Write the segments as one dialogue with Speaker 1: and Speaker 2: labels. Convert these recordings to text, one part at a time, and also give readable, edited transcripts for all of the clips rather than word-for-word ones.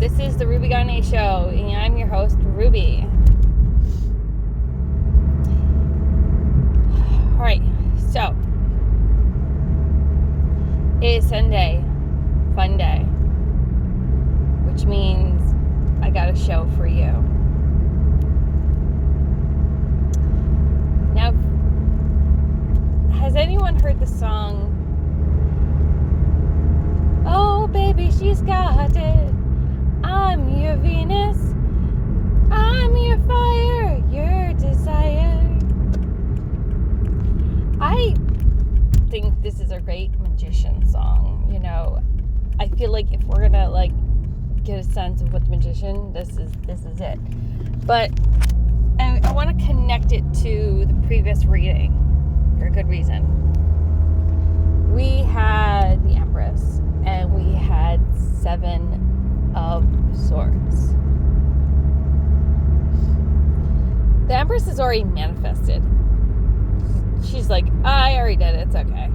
Speaker 1: This is the Ruby Gane Show, and I'm your host, Ruby. Alright, so it is Sunday, fun day, which means I got a show for you. Now, has anyone heard the song, "Oh baby, she's got it, I'm your Venus, I'm your fire, your desire"? I think this is a great magician song. You know, I feel like if we're gonna get a sense of what the magician, this is it. But I want to connect it to the previous reading for a good reason. We had the Empress and we had 7 of Swords. The Empress is already manifested. She's like, I already did it, it's okay.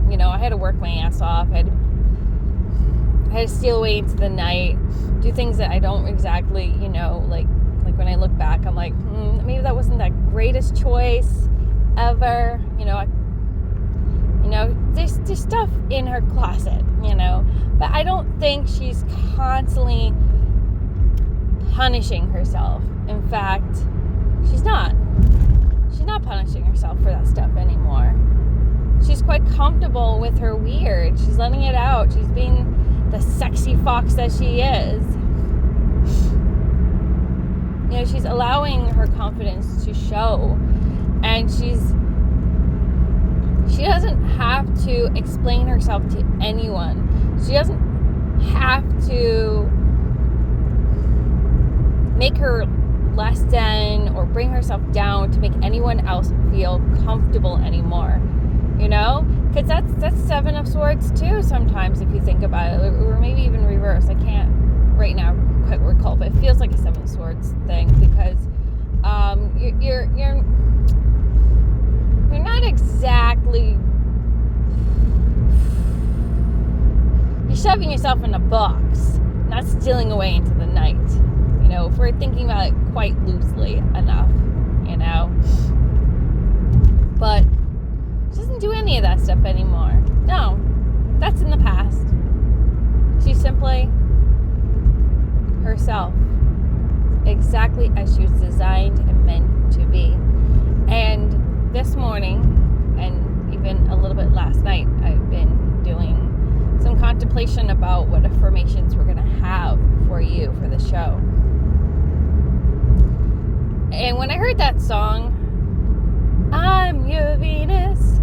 Speaker 1: You know, I had to work my ass off. I had to steal away into the night, do things that I don't exactly, like when I look back, I'm like, maybe that wasn't that greatest choice ever. There's stuff in her closet, but I don't think she's constantly punishing herself. In fact, she's not punishing herself for that stuff anymore. She's quite comfortable with her weird. She's letting it out. She's being the sexy fox that she is. She's allowing her confidence to show, and she doesn't have to explain herself to anyone. She doesn't have to make her less than or bring herself down to make anyone else feel comfortable anymore. Because that's 7 of Swords too sometimes, if you think about it, or maybe even reverse. I can't right now quite recall, but it feels like a 7 of Swords thing, because you're not exactly, you're shoving yourself in a box, not stealing away into the night. If we're thinking about it quite loosely enough, but she doesn't do any of that stuff anymore. No, that's in the past. She's simply herself, exactly as she was designed and meant to be. And this morning, and even a little bit last night, I've been doing some contemplation about what affirmations we're going to have for you for the show. And when I heard that song, I'm your Venus,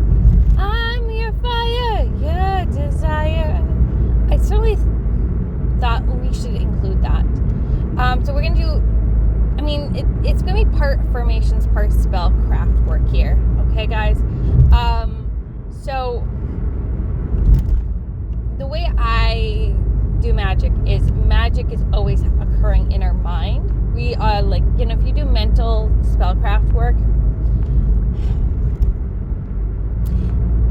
Speaker 1: I'm your fire, your desire, I certainly thought we should include that. So we're going to do, it's going to be part affirmations, part spellcraft work here. Okay, guys? So the way I do magic is always occurring in our mind. We are if you do mental spellcraft work,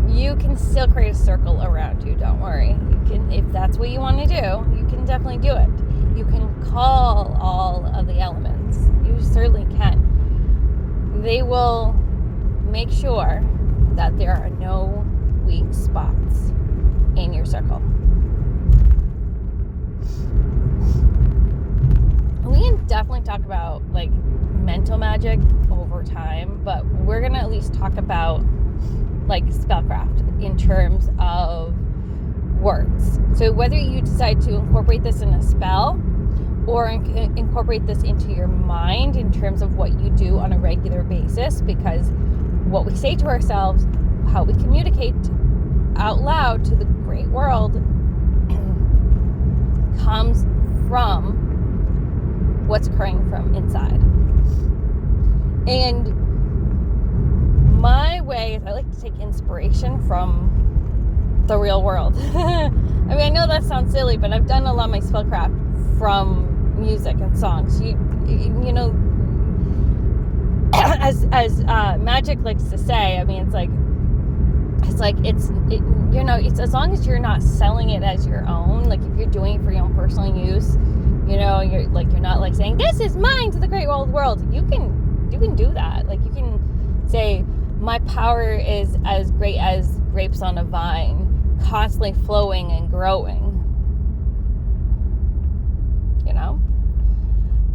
Speaker 1: you can still create a circle around you. Don't worry. You can, if that's what you want to do, you can definitely do it. You can call all of the elements. You certainly can. They will make sure that there are no weak spots in your circle. We can definitely talk about mental magic over time, but we're gonna at least talk about spellcraft in terms of words. So whether you decide to incorporate this in a spell or incorporate this into your mind in terms of what you do on a regular basis, because what we say to ourselves, how we communicate out loud to the great world, comes from what's occurring from inside. And my way is I like to take inspiration from the real world. I know that sounds silly, but I've done a lot of my spellcraft from music and songs. As Magic likes to say, it's as long as you're not selling it as your own, if you're doing it for your own personal use, You're not like saying, this is mine to the great old world. You can do that. Like, you can say, my power is as great as grapes on a vine, constantly flowing and growing.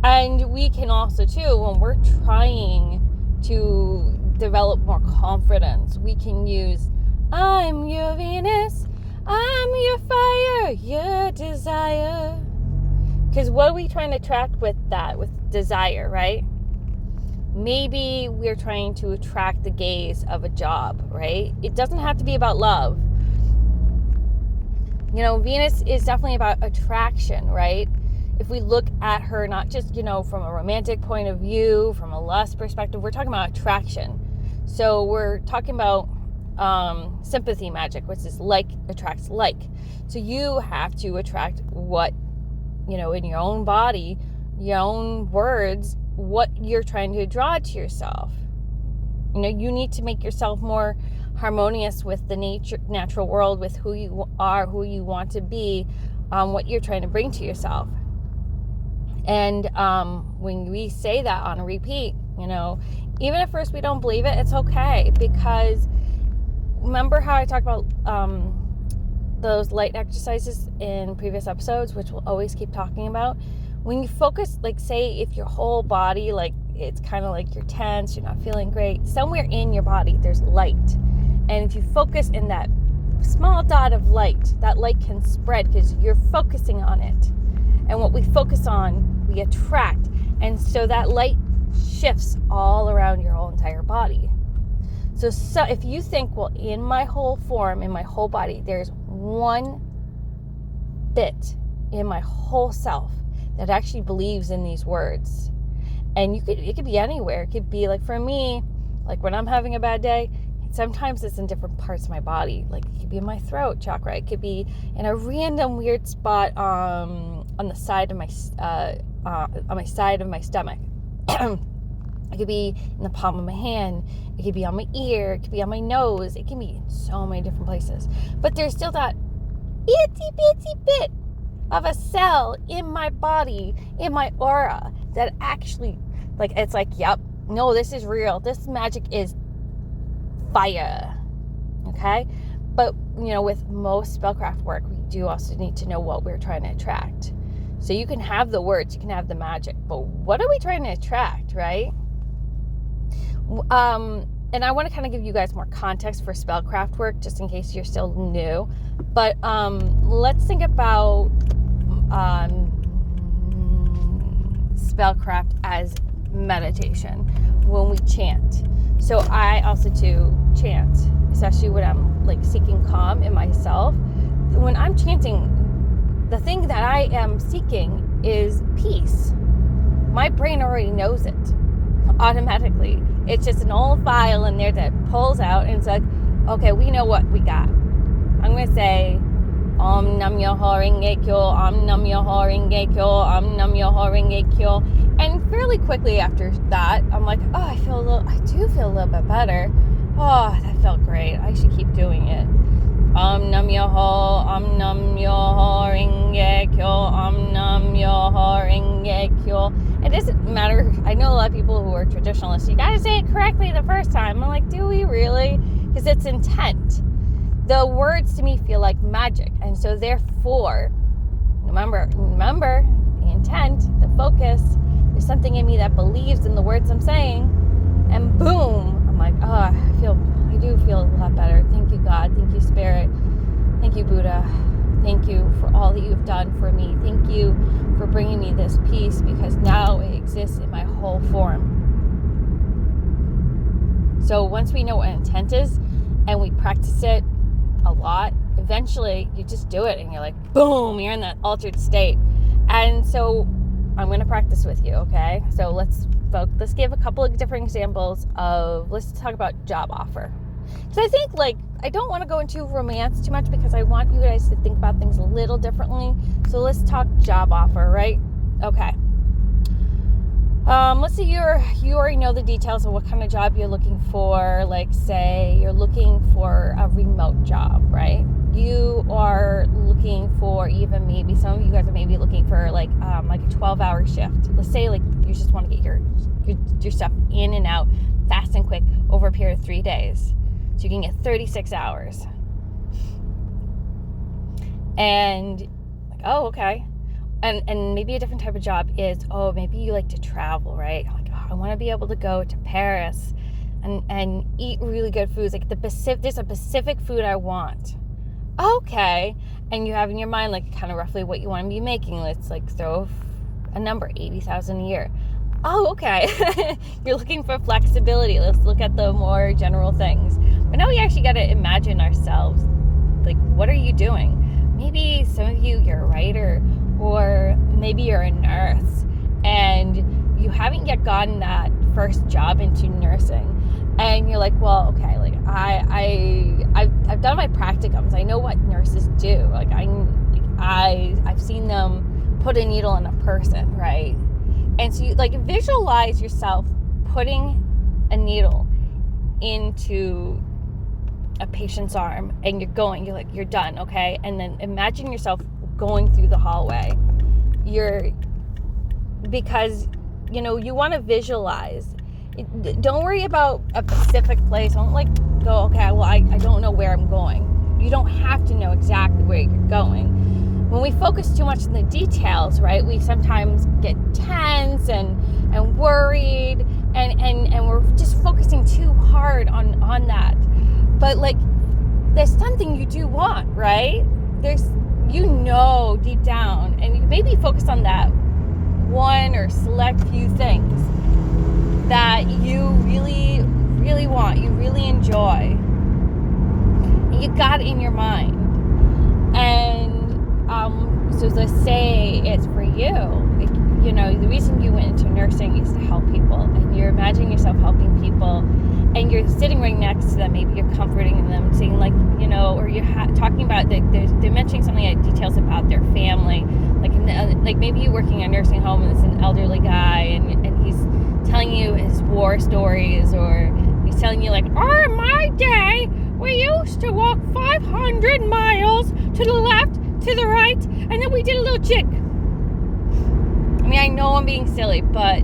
Speaker 1: And we can also too, when we're trying to develop more confidence, we can use, I'm your Venus, I'm your fire, your desire. Because what are we trying to attract with that, with desire, right? Maybe we're trying to attract the gaze of a job, right? It doesn't have to be about love. Venus is definitely about attraction, right? If we look at her, not just, from a romantic point of view, from a lust perspective, we're talking about attraction. So we're talking about sympathy magic, which is like attracts like. So you have to attract what, in your own body, your own words, what you're trying to draw to yourself. You need to make yourself more harmonious with the natural world, with who you are, who you want to be, what you're trying to bring to yourself. And when we say that on a repeat, even at first we don't believe it, it's okay. Because remember how I talked about those light exercises in previous episodes, which we'll always keep talking about? When you focus, like, say if your whole body, like, it's kind of like you're tense, you're not feeling great, somewhere in your body there's light. And if you focus in that small dot of light, that light can spread because you're focusing on it. And what we focus on, we attract. And so that light shifts all around your whole entire body. So if you think, well, in my whole form, in my whole body, there's one bit in my whole self that actually believes in these words. And it could be anywhere. It could be, like, for me, like when I'm having a bad day, sometimes it's in different parts of my body. Like, it could be in my throat chakra. It could be in a random weird spot on the side of my on my side of my stomach. It could be in the palm of my hand. It could be on my ear. It could be on my nose. It can be in so many different places. But there's still that itsy bitsy bit of a cell in my body, in my aura, that actually, like, it's like, yep, no, this is real. This magic is fire. Okay? But, with most spellcraft work, we do also need to know what we're trying to attract. So you can have the words, you can have the magic, but what are we trying to attract, right? And I want to kind of give you guys more context for spellcraft work, just in case you're still new. But let's think about spellcraft as meditation when we chant. So I also do chant, especially when I'm, like, seeking calm in myself. When I'm chanting, the thing that I am seeking is peace. My brain already knows it automatically. It's just an old file in there that pulls out, and it's like, okay, we know what we got. I'm going to say, Om Nam Myoho Renge Kyo, Om Nam Myoho Renge Kyo, Om Nam Myoho Renge Kyo. And fairly quickly after that, I'm like, oh, I do feel a little bit better. Oh, that felt great. I should keep doing it. Om Nam Myoho Renge Kyo, Om Nam Myoho Renge Kyo. It doesn't matter. I know a lot of people who are traditionalists. You got to say it correctly the first time. I'm like, do we really? Because it's intent. The words to me feel like magic. And so therefore, remember, the intent, the focus, there's something in me that believes in the words I'm saying. And boom, I'm like, oh, I do feel a lot better. Thank you, God. Thank you, Spirit. Thank you, Buddha. Thank you for all that you've done for me. Thank you for bringing me this peace, because now it exists in my whole form. So once we know what intent is and we practice it a lot, eventually you just do it and you're like, boom, you're in that altered state. And so I'm going to practice with you, okay? So let's give a couple of different examples let's talk about job offer. Because I think, like, I don't want to go into romance too much because I want you guys to think about things a little differently. So let's talk job offer, right? Okay. Let's say you already know the details of what kind of job you're looking for. Like, say you're looking for a remote job, right? you are looking for, even maybe some of you guys are maybe looking for like a 12-hour shift. Let's say like you just want to get your stuff in and out fast and quick over a period of 3 days, so you can get 36 hours. And like, oh, okay. And maybe a different type of job is, oh, maybe you like to travel, right? Like, oh, I want to be able to go to Paris and eat really good foods. Like there's a Pacific food I want. Okay. And you have in your mind like kind of roughly what you want to be making. Let's like throw a number, 80,000 a year. Oh, okay. You're looking for flexibility. Let's look at the more general things. But now we actually got to imagine ourselves. Like, what are you doing? Maybe some of you're a writer, or maybe you're a nurse, and you haven't yet gotten that first job into nursing. And you're like, well, okay, like I've done my practicums. I know what nurses do. Like I've seen them put a needle in a person, right? And so you like visualize yourself putting a needle into a patient's arm, and you're done, okay? And then imagine yourself going through the hallway. Because you want to visualize. Don't worry about a specific place. Don't like go, okay, well, I don't know where I'm going. You don't have to know exactly where you're going. When we focus too much on the details, right, we sometimes get tense and worried, and we're just focusing too hard on that. But like, there's something you do want, right? There's, deep down, and you maybe focus on that one or select few things that you really, really want, you really enjoy. And you got it in your mind. And so let's say it's for you. Like, the reason you went into nursing is to help people, and you're imagining yourself helping people, and you're sitting right next to them. Maybe you're comforting them, saying like, or you're talking about they're mentioning something like details about their family, like maybe you're working in a nursing home and it's an elderly guy, and he's telling you his war stories, or he's telling you like, oh, in my day we used to walk 500 miles to the left, to the right, and then we did a little jig. I mean, I know I'm being silly, but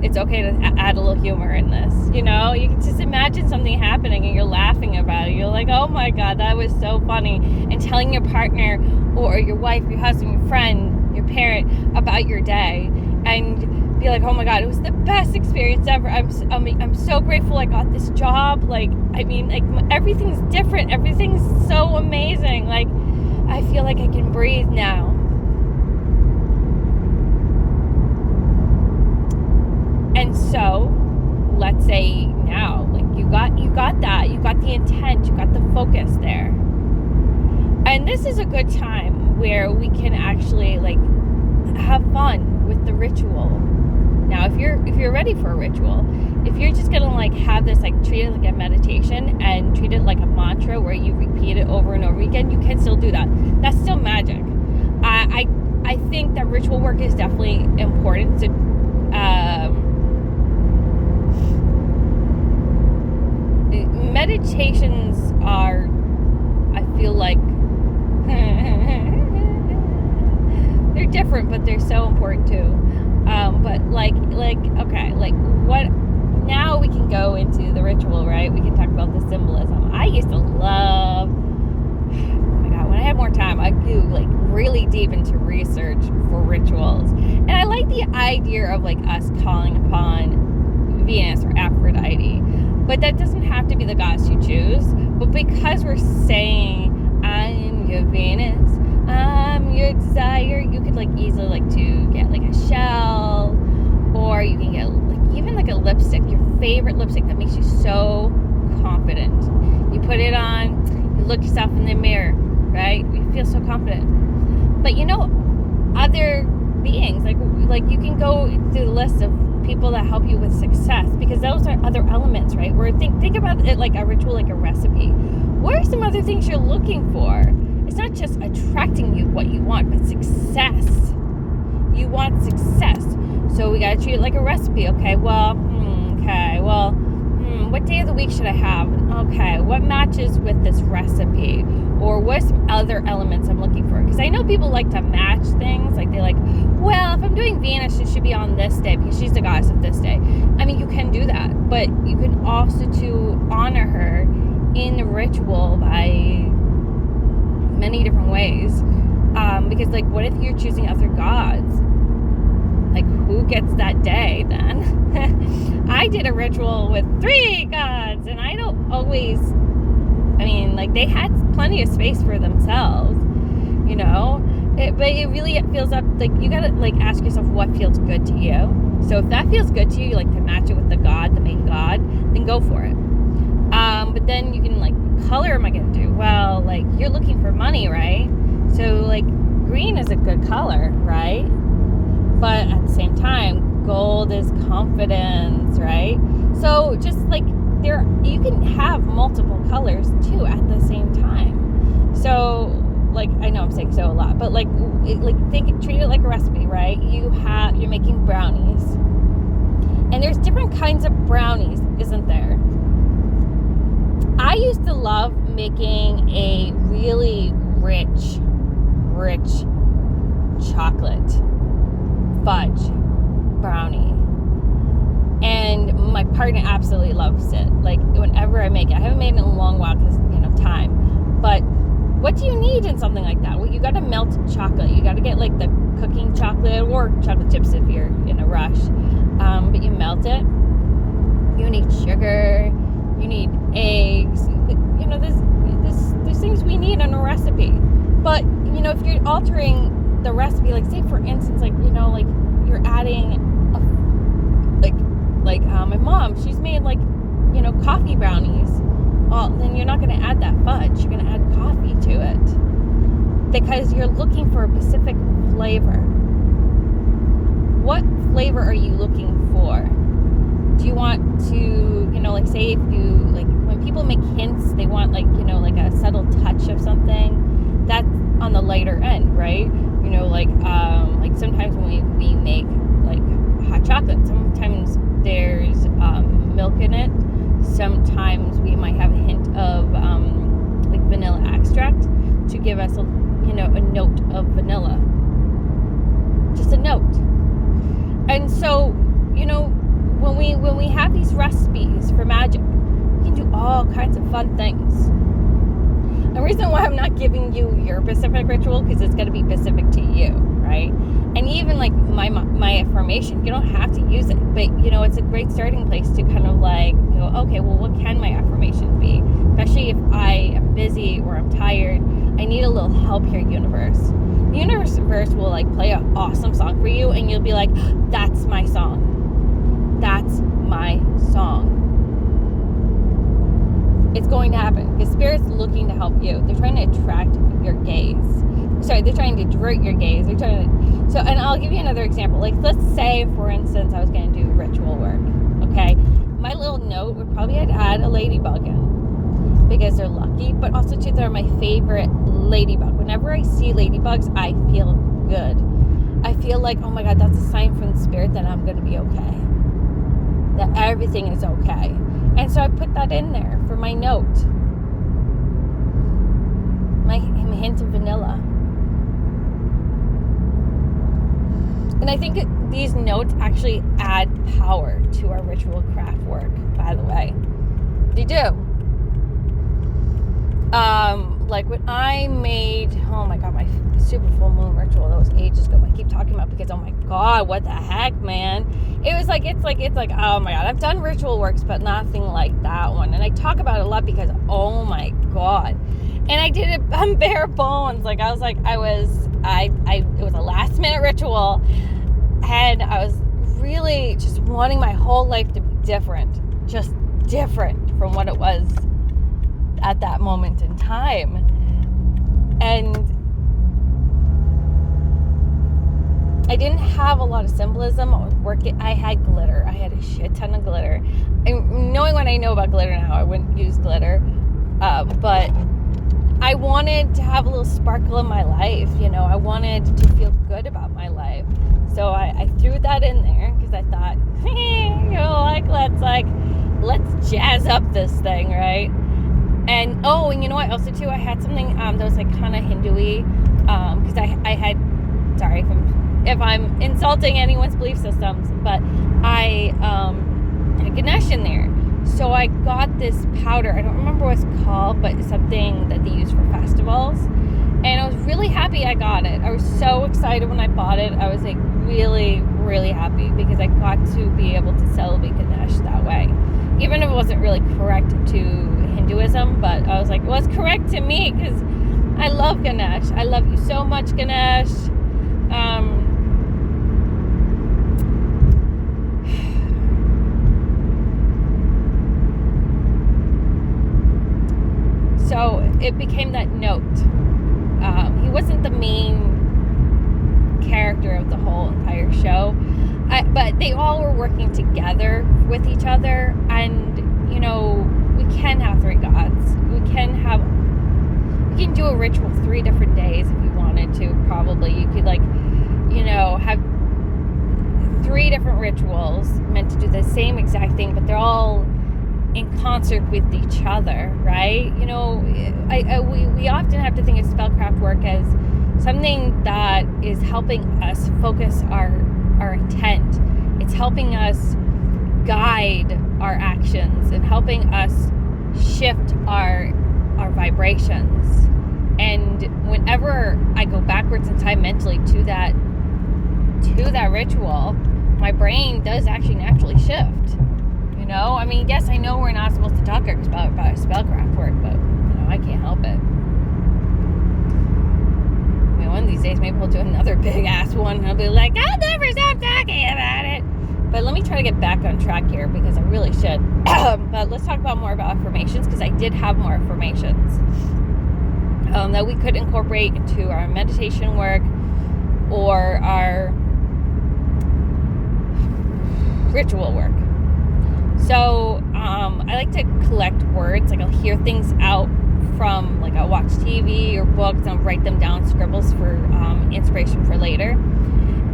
Speaker 1: it's okay to add a little humor in this. You can just imagine something happening and you're laughing about it. You're like, oh my God, that was so funny. And telling your partner or your wife, your husband, your friend, your parent about your day, and be like, oh my God, it was the best experience ever. I'm so grateful I got this job. Like, I mean, like, everything's different. Everything's so amazing. Like, I feel like I can breathe now. And so, let's say now, like, you got that, you got the intent, you got the focus there. And this is a good time where we can actually like have fun with the ritual. Now, if you're ready for a ritual, if you're just gonna like have this, like, treat it like a meditation and treat it like a mantra where you repeat it over and over again, you can still do that. That's still magic. I think that ritual work is definitely important. So, meditations are, I feel like, they're different, but they're so important too. But okay, like, what? Now we can go into the ritual, right? We can talk about the symbolism. I used to love. Oh my God, when I had more time, I'd go like really deep into research for rituals, and I like the idea of like us calling upon Venus or Aphrodite. But that doesn't have to be the goddess you choose. But because we're saying, I'm your Venus, I'm your desire, you could like easily like to get like a shell, or you can get like even like a lipstick, your favorite lipstick that makes you so confident. You put it on, you look yourself in the mirror, right? You feel so confident. But other beings, like you can go through the list of people that help you with success, because those are other elements, right? Where think about it like a ritual, like a recipe. What are some other things you're looking for? It's not just attracting you what you want, but success. You want success, so we gotta treat it like a recipe. Okay, well, what day of the week should I have? Okay, what matches with this recipe? Or what are some other elements I'm looking for? Because I know people like to match things. Like, they like, well, if I'm doing Venus, it should be on this day because she's the goddess of this day. I mean, you can do that. But you can also to honor her in the ritual by many different ways. Because, like, what if you're choosing other gods? Like, who gets that day then? I did a ritual with 3 gods, and I don't always... I mean, like, they had plenty of space for themselves, you know? But it really feels up, like, you gotta, like, ask yourself what feels good to you. So if that feels good to you, like, to match it with the god, the main god, then go for it. But then you can, like, color am I gonna do? Well, like, you're looking for money, right? So, like, green is a good color, right? But at the same time, gold is confidence, right? So just, like, you can have multiple colors too at the same time. So, like, I know I'm saying so a lot, but like treat it like a recipe, right? You're making brownies, and there's different kinds of brownies, isn't there? I used to love making a really rich chocolate fudge brownie. And my partner absolutely loves it. Like, whenever I make it, I haven't made it in a long while because, time. But what do you need in something like that? Well, you got to melt chocolate. You got to get, like, the cooking chocolate or chocolate chips if you're in a rush. But you melt it. You need sugar. You need eggs. There's things we need in a recipe. But, if you're altering the recipe, like, say, for instance, like, like, you're adding my mom, she's made, like, coffee brownies. Well, then you're not going to add that fudge. You're going to add coffee to it because you're looking for a specific flavor. What flavor are you looking for? Do you want to, like, say if you, like, when people make hints, they want, like, like a subtle touch of something. That's on the lighter end, right? Like sometimes when we make, like, hot chocolate, sometimes there's milk in it. Sometimes we might have a hint of like vanilla extract to give us a note of vanilla, just a note. And so when we have these recipes for magic, we can do all kinds of fun things. The reason why I'm not giving you your specific ritual, because it's going to be specific to you, right? And even like my affirmation, you don't have to use it, but it's a great starting place to kind of like go, okay, well, what can my affirmation be? Especially if I am busy or I'm tired, I need a little help here, universe. The universe will like play an awesome song for you, and you'll be like, that's my song. That's my song. It's going to happen because Spirit's looking to help you. They're trying to attract your gaze. Sorry, they're trying to divert your gaze. They're trying to. So, and I'll give you another example. Like, let's say, for instance, I was going to do ritual work. Okay, my little note would probably add a ladybug in because they're lucky, but also too, they're my favorite ladybug. Whenever I see ladybugs, I feel good. I feel like, oh my God, that's a sign from the Spirit that I'm going to be okay. That everything is okay. And so I put that in there for my note. My hint of vanilla. And I think these notes actually add power to our ritual craft work, by the way. They do. Like when I made, oh my God, my super full moon ritual, that was ages ago. I keep talking about because, oh my God, what the heck, man? It's like, oh my God, I've done ritual works, but nothing like that one. And I talk about it a lot because, oh my God. And I did it on bare bones. Like, it was a last minute ritual. And I was really just wanting my whole life to be different. Just different from what it was at that moment in time. And I didn't have a lot of symbolism. I had glitter. I had a shit ton of glitter. And knowing what I know about glitter now, I wouldn't use glitter. But I wanted to have a little sparkle in my life. I wanted to feel good about my life. So I threw that in there because I thought, let's jazz up this thing, right? And and you know what? Also too, I had something that was like kind of Hindu-y, because I had, sorry if I'm insulting anyone's belief systems, but I had Ganesh in there. So I got this powder. I don't remember what it's called, but it's something that they use for festivals. And I was really happy I got it. I was so excited when I bought it. I was like really, really happy because I got to be able to celebrate Ganesh that way. Even if it wasn't really correct to Hinduism, but I was like, well, it's correct to me because I love Ganesh. I love you so much, Ganesh. So it became that note. He wasn't the main character of the whole entire show, but they all were working together with each other. And you know, we can have three gods. We can do a ritual 3 different days if you wanted to. Probably you could, like, you know, have 3 different rituals meant to do the same exact thing, but they're all in concert with each other, right? You know, we often have to think of spellcraft work as something that is helping us focus our intent. It's helping us guide our actions and helping us shift our vibrations. And whenever I go backwards in time mentally to that ritual, my brain does actually naturally shift. You know, I mean, yes, I know we're not supposed to talk about spellcraft work, but you know, I can't help it. I mean, one of these days maybe we'll do another big ass one and I'll be like, I'll never stop talking about it. But let me try to get back on track here because I really should. But let's talk about more about affirmations, because I did have more affirmations that we could incorporate into our meditation work or our ritual work. So I like to collect words. Like, I'll hear things out from, like, I'll watch TV or books and I'll write them down, scribbles for inspiration for later.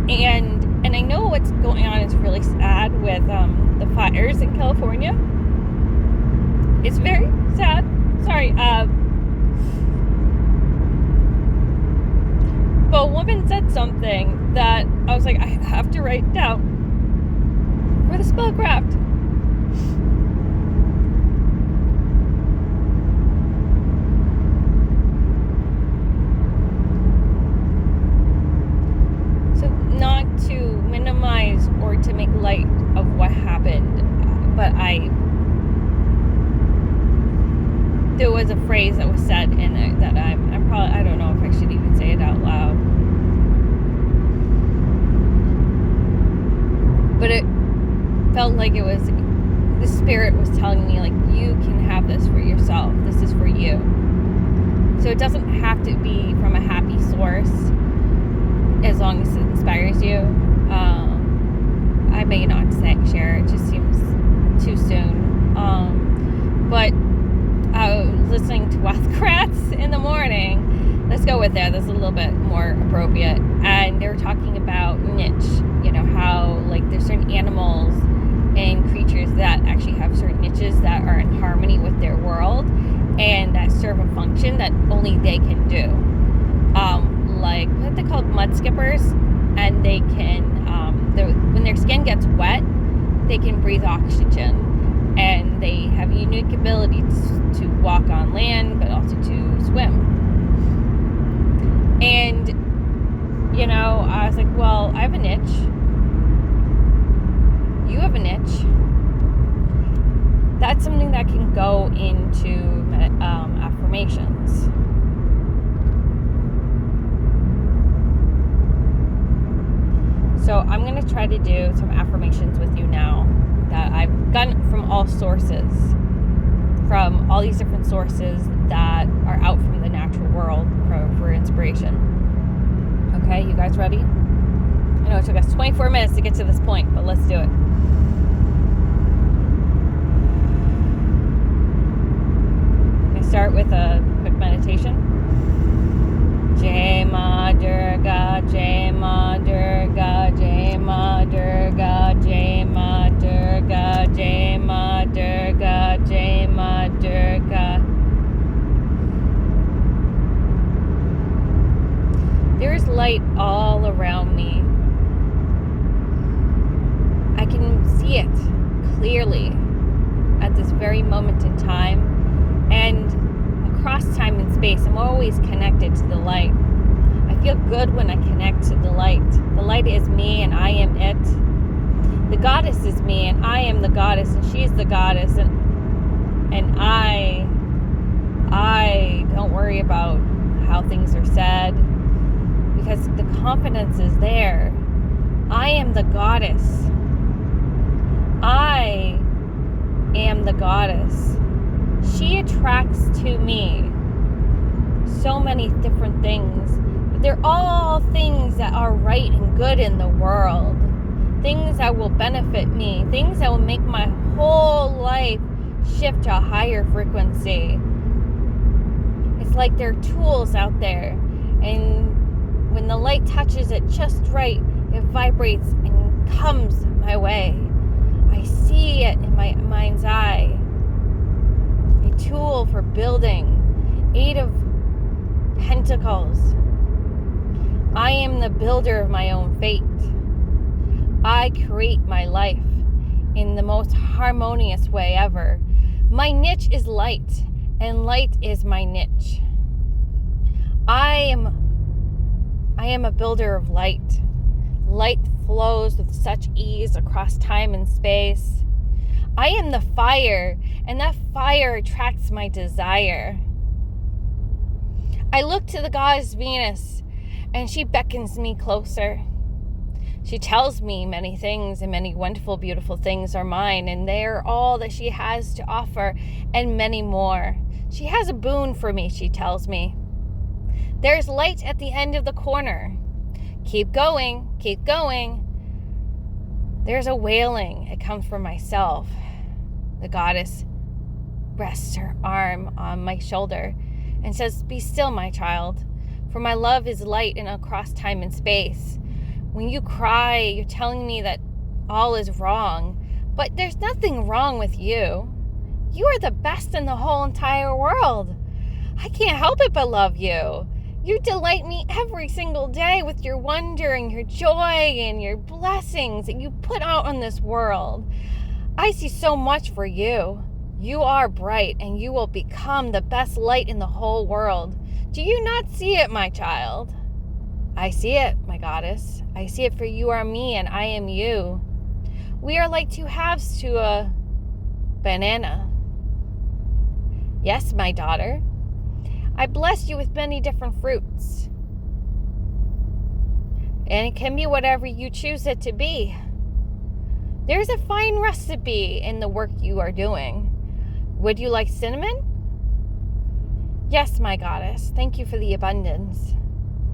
Speaker 1: And I know what's going on is really sad with the fires in California. It's very sad. Sorry. But a woman said something that I was like, I have to write down for the spellcraft. So not to minimize or to make light of what happened, but there was a phrase that was said in it that I'm probably, I don't know if I should even say it out loud. But it felt like it was, the spirit was telling me, like, you can have this for yourself. This is for you. So it doesn't have to be from a happy source as long as it inspires you. I may not share, it just seems too soon. But listening to Weathercrats in the morning, let's go with that. That's a little bit more appropriate. And they were talking about niche, you know, how, like, there's certain animals and creatures that actually have certain niches that are in harmony with their world and that serve a function that only they can do. Like, what are they called? Mud skippers. And they can, when their skin gets wet, they can breathe oxygen. And they have unique abilities to walk on land, but also to swim. And, you know, I was like, well, I have a niche. You have a niche. That's something that can go into affirmations. So I'm going to try to do some affirmations with you now that I've gotten from all sources, from all these different sources that are out from the natural world for inspiration. Okay, you guys ready? I know it took us 24 minutes to get to this point, but let's do it. I start with a quick meditation. Jai Ma Durga, Jai Ma Durga, Jai Ma Durga, Jai Ma Durga, Jai Ma Durga, Jai Ma Durga. clearly at this very moment in time, and across time and space. I'm always connected to the light. I feel good when I connect to the light. The light is me and I am it. The goddess is me and I am the goddess, and she is the goddess, and I don't worry about how things are said, because the confidence is there. I am the goddess. I am the goddess. She attracts to me so many different things, but they're all things that are right and good in the world. Things that will benefit me. Things that will make my whole life shift to a higher frequency. It's like there are tools out there, and when the light touches it just right, it vibrates and comes my way. I see it in my mind's eye. A tool for building. 8 of Pentacles. I am the builder of my own fate. I create my life in the most harmonious way ever. My niche is light, and light is my niche. I am a builder of light. Light flows with such ease across time and space. I am the fire, and that fire attracts my desire. I look to the goddess Venus, and she beckons me closer. She tells me many things, and many wonderful, beautiful things are mine, and they are all that she has to offer, and many more. She has a boon for me, she tells me. There's light at the end of the corner. Keep going, keep going. There's a wailing. It comes from myself. The goddess rests her arm on my shoulder and says, "Be still, my child, for my love is light and across time and space. When you cry, you're telling me that all is wrong, but there's nothing wrong with you. You are the best in the whole entire world. I can't help it but love you. You delight me every single day with your wonder and your joy and your blessings that you put out on this world. I see so much for you. You are bright, and you will become the best light in the whole world. Do you not see it, my child?" "I see it, my goddess. I see it, for you are me and I am you. We are like two halves to a banana." "Yes, my daughter. I bless you with many different fruits. And it can be whatever you choose it to be. There's a fine recipe in the work you are doing. Would you like cinnamon?" "Yes, my goddess. Thank you for the abundance."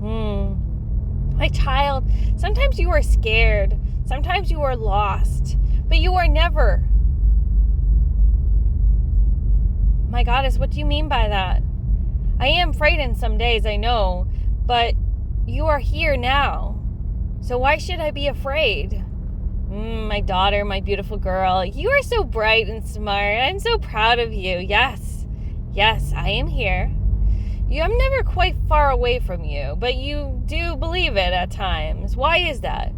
Speaker 1: "My child, sometimes you are scared. Sometimes you are lost. But you are never." "My goddess, what do you mean by that?" "I am frightened some days, I know. But you are here now. So why should I be afraid?" My daughter, my beautiful girl, you are so bright and smart. I'm so proud of you. Yes, I am here. I'm never quite far away from you, but you do believe it at times. Why is that?"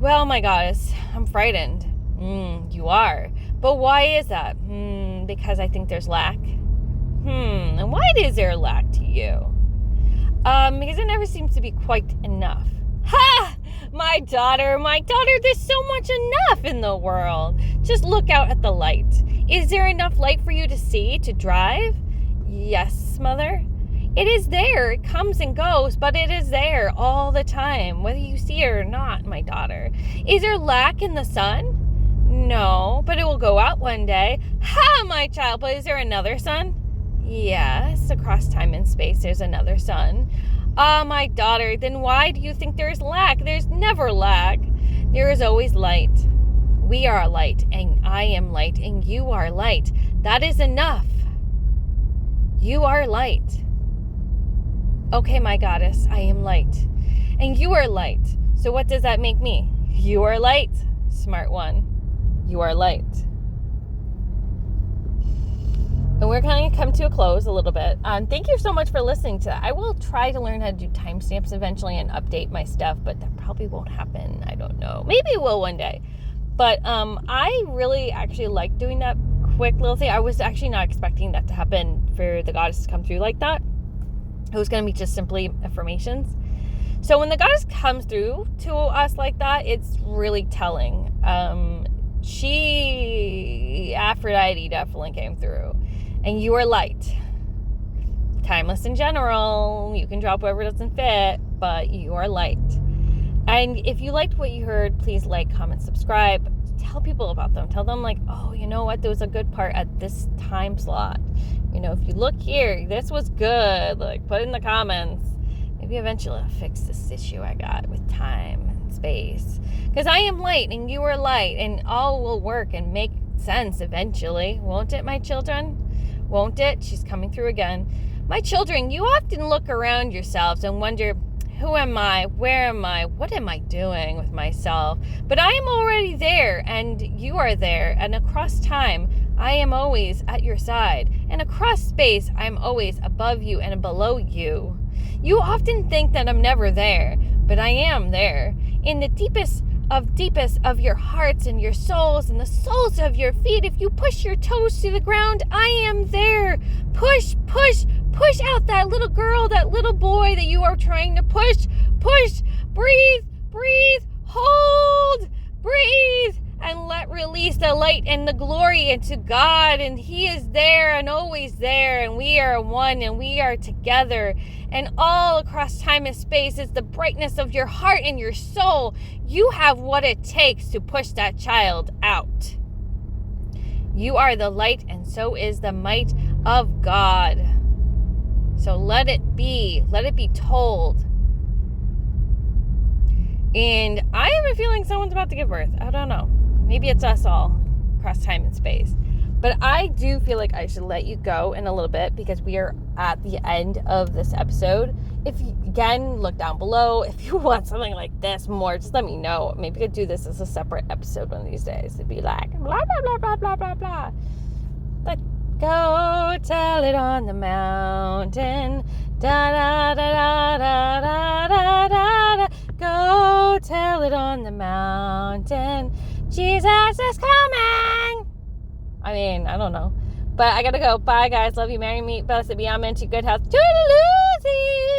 Speaker 1: "Well, my goddess, I'm frightened." You are. But why is that?" Because I think there's lack." And why is there lack to you?" Because it never seems to be quite enough." "Ha! My daughter, there's so much enough in the world. Just look out at the light. Is there enough light for you to see, to drive?" "Yes, mother. It is there. It comes and goes, but it is there all the time, whether you see it or not, my daughter." "Is there lack in the sun?" "No, but it will go out one day." "Ha, my child, but is there another sun?" "Yes, across time and space there's another sun." "Ah, my daughter, then why do you think there's lack? There's never lack. There is always light. We are light, and I am light, and you are light. That is enough. You are light." "Okay, my goddess, I am light. And you are light. So what does that make me?" "You are light, smart one. You are light." And we're going to come to a close a little bit. Thank you so much for listening to that. I will try to learn how to do timestamps eventually and update my stuff, but that probably won't happen. I don't know. Maybe it will one day. But I really actually like doing that quick little thing. I was actually not expecting that to happen, for the goddess to come through like that. It was going to be just simply affirmations. So when the goddess comes through to us like that, it's really telling. Aphrodite definitely came through. And you are light. Timeless in general. You can drop whatever doesn't fit, but you are light. And if you liked what you heard, please like, comment, subscribe. Tell people about them. Tell them, like, oh, you know what? There was a good part at this time slot. You know, if you look here, this was good. Like, put it in the comments. Maybe eventually I'll fix this issue I got with time and space. Because I am light and you are light, and all will work and make sense eventually. Won't it, my children? Won't it? She's coming through again. My children, you often look around yourselves and wonder, who am I? Where am I? What am I doing with myself? But I am already there, and you are there. And across time, I am always at your side. And across space, I am always above you and below you. You often think that I'm never there, but I am there. In the deepest of your hearts and your souls and the soles of your feet, if you push your toes to the ground, I am there. Push, push, push out that little girl, that little boy that you are trying to push. Push, breathe, breathe, hold, breathe, and let release the light and the glory into God. And He is there and always there, and we are one and we are together. And all across time and space is the brightness of your heart and your soul. You have what it takes to push that child out. You are the light, and so is the might of God. So let it be told. And I have a feeling someone's about to give birth. I don't know. Maybe it's us all across time and space. But I do feel like I should let you go in a little bit, because we are at the end of this episode. If you, again, look down below. If you want something like this more, just let me know. Maybe I could do this as a separate episode one of these days. It'd be like, blah, blah, blah, blah, blah, blah, blah. But go tell it on the mountain. Da, da, da, da, da, da, da, da. Go tell it on the mountain. Jesus is coming. I mean, I don't know. But I gotta go. Bye, guys. Love you. Marry me. Blessed be. Amen. To good health. Toodaloo.